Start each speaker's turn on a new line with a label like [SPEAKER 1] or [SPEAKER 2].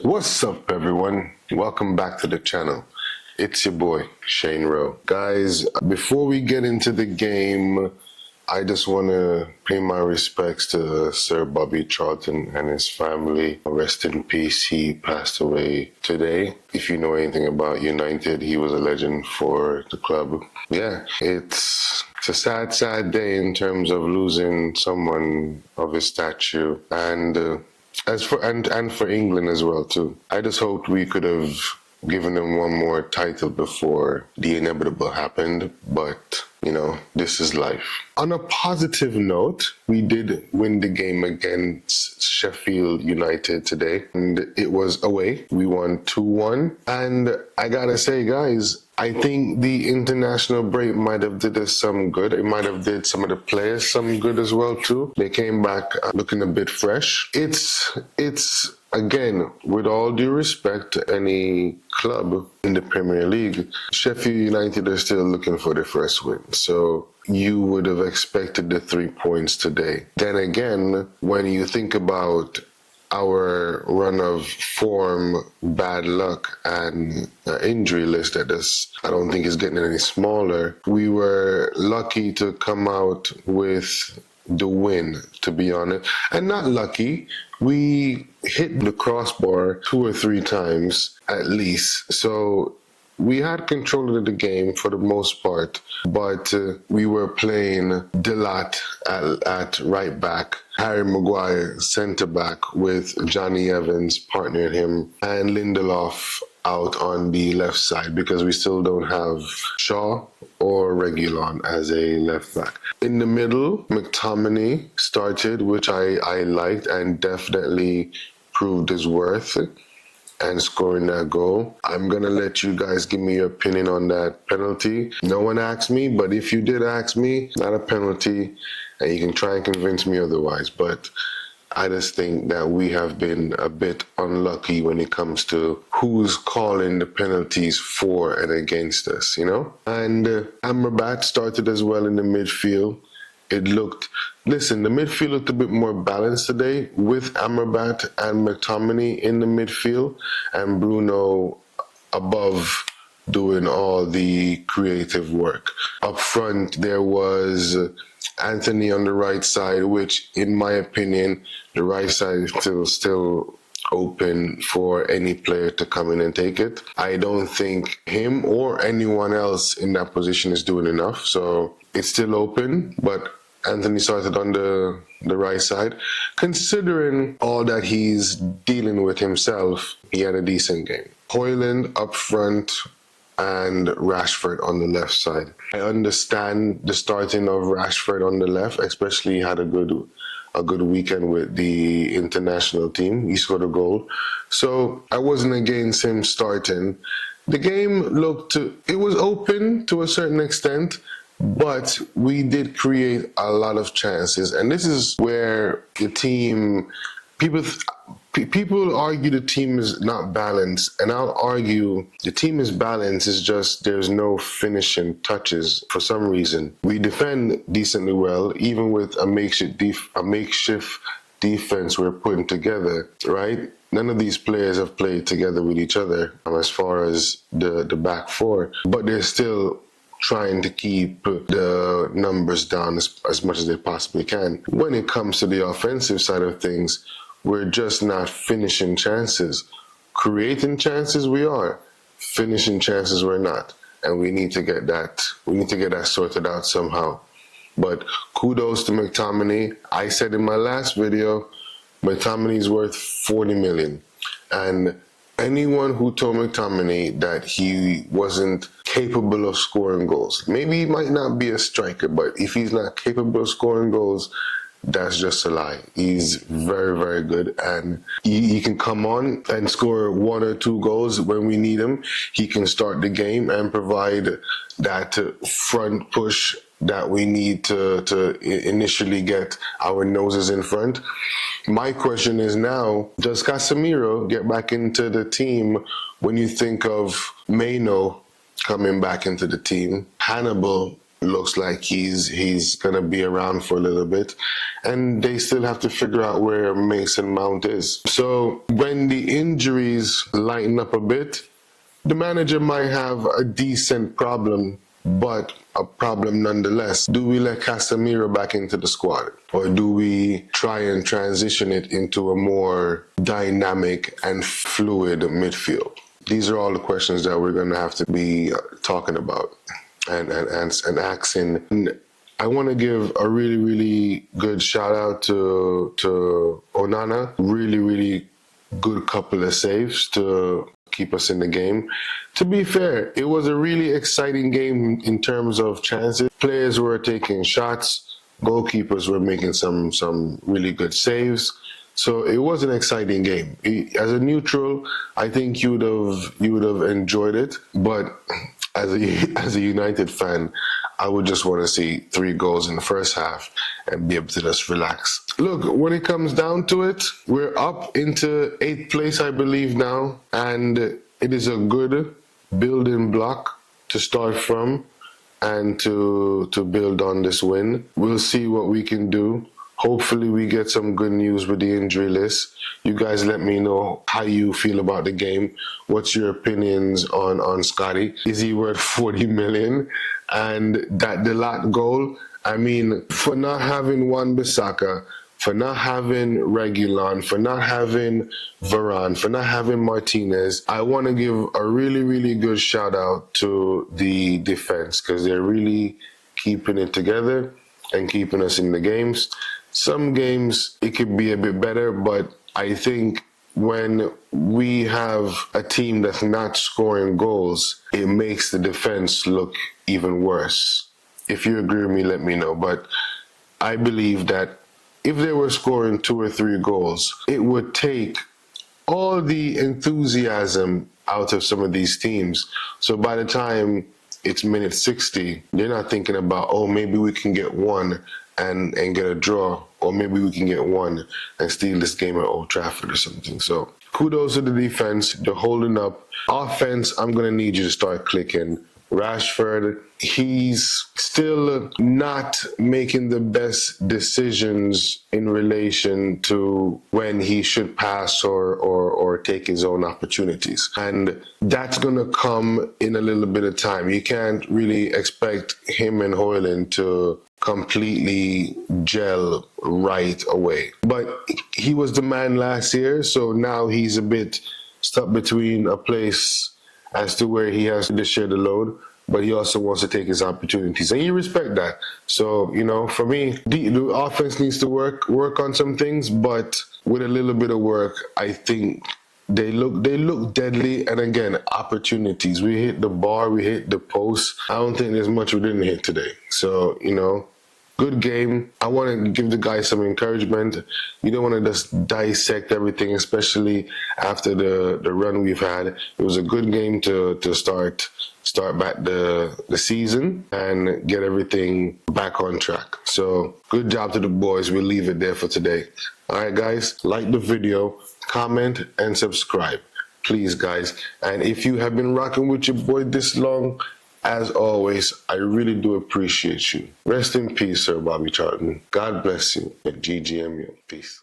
[SPEAKER 1] What's up, everyone? Welcome back to the channel. It's your boy, Shane Rowe. Guys, before we get into the game, I just want to pay my respects to Sir Bobby Charlton and his family. Rest in peace, he passed away today. If you know anything about United, he was a legend for the club. Yeah, it's a sad day in terms of losing someone of his stature, and for England as well too. I just hoped we could have given them one more title before the inevitable happened, but you know, this is life. On a positive note, we did win the game against Sheffield United today, and it was away. We won 2-1, and I gotta say, guys, I think the international break might have did us some good. It might have did some of the players some good as well too. They came back looking a bit fresh. It's again, with all due respect to any club in the Premier League, Sheffield United are still looking for the first win. So you would have expected the 3 points today. Then again, when you think about our run of form, bad luck, and injury list that I don't think is getting any smaller, we were lucky to come out with the win, to be honest. And not lucky, we hit the crossbar 2 or 3 times at least. So we had control of the game for the most part, but we were playing Dalot at right back, Harry Maguire centre back with Johnny Evans partnering him, and Lindelof out on the left side because we still don't have Shaw or Reguilon as a left back. In the middle, McTominay started, which I liked and definitely proved his worth and scoring that goal. I'm gonna let you guys give me your opinion on that penalty. No one asked me, but if you did ask me, not a penalty, and you can try and convince me otherwise, but I just think that we have been a bit unlucky when it comes to who's calling the penalties for and against us, you know? And Amrabat started as well in the midfield. The midfield looked a bit more balanced today with Amrabat and McTominay in the midfield and Bruno above doing all the creative work. Up front, there was Anthony on the right side, which in my opinion, the right side is still open for any player to come in and take it. I don't think him or anyone else in that position is doing enough. So it's still open, but Anthony started on the right side. Considering all that he's dealing with himself, he had a decent game. Højlund up front and Rashford on the left side. I understand the starting of Rashford on the left, especially he had a good weekend with the international team. He scored a goal. So I wasn't against him starting. The game it was open to a certain extent, but we did create a lot of chances. And this is where the team, people argue the team is not balanced, and I'll argue the team is balanced, it's just there's no finishing touches for some reason. We defend decently well, even with a makeshift defense we're putting together, right? None of these players have played together with each other as far as the back four, but they're still trying to keep the numbers down as much as they possibly can. When it comes to the offensive side of things, we're just not finishing chances. Creating chances we are, finishing chances we're not. And we need to get that sorted out somehow. But kudos to McTominay. I said in my last video, McTominay's worth 40 million. And anyone who told McTominay that he wasn't capable of scoring goals, maybe he might not be a striker, but if he's not capable of scoring goals, that's just a lie. He's very, very good, and he can come on and score 1 or 2 goals when we need him. He can start the game and provide that front push that we need to initially get our noses in front. My question is now, does Casemiro get back into the team when you think of Maino coming back into the team, Hannibal looks like he's gonna be around for a little bit, and they still have to figure out where Mason Mount is. So when the injuries lighten up a bit, the manager might have a decent problem, but a problem nonetheless. Do we let Casemiro back into the squad, or do we try and transition it into a more dynamic and fluid midfield? These are all the questions that we're going to have to be talking about and asking. And I want to give a really, really good shout out to Onana. Really, really good couple of saves to keep us in the game. To be fair, it was a really exciting game in terms of chances. Players were taking shots, goalkeepers were making some really good saves. So it was an exciting game. As a neutral, I think you would have enjoyed it. But as a United fan, I would just want to see 3 goals in the first half and be able to just relax. Look, when it comes down to it, we're up into 8th place, I believe now, and it is a good building block to start from and to build on this win. We'll see what we can do. Hopefully we get some good news with the injury list. You guys let me know how you feel about the game. What's your opinions on Scotty? Is he worth 40 million? And that Dalot goal, I mean, for not having Wan-Bissaka, for not having Reguilon, for not having Varane, for not having Martinez, I want to give a really, really good shout out to the defense, because they're really keeping it together and keeping us in the games. Some games it could be a bit better, but I think when we have a team that's not scoring goals, it makes the defense look even worse. If you agree with me, let me know. But I believe that if they were scoring 2 or 3 goals, it would take all the enthusiasm out of some of these teams. So by the time it's minute 60, they're not thinking about, oh, maybe we can get one and get a draw, or maybe we can get one and steal this game at Old Trafford or something. So kudos to the defense. They're holding up. Offense, I'm going to need you to start clicking. Rashford, he's still not making the best decisions in relation to when he should pass or take his own opportunities. And that's going to come in a little bit of time. You can't really expect him and Højlund to completely gel right away. But he was the man last year, so now he's a bit stuck between a place as to where he has to share the load, but he also wants to take his opportunities, and you respect that. So, you know, for me, the offense needs to work on some things, but with a little bit of work, I think they look deadly. And again, opportunities. We hit the bar, we hit the post. I don't think there's much we didn't hit today. So, you know, good game. I want to give the guys some encouragement. You don't want to just dissect everything, especially after the run we've had. It was a good game to start back the season and get everything back on track. So good job to the boys. We'll leave it there for today. All right, guys, like the video, comment, and subscribe. Please, guys. And if you have been rocking with your boy this long, as always, I really do appreciate you. Rest in peace, Sir Bobby Charlton. God bless you, and GGMU. Peace.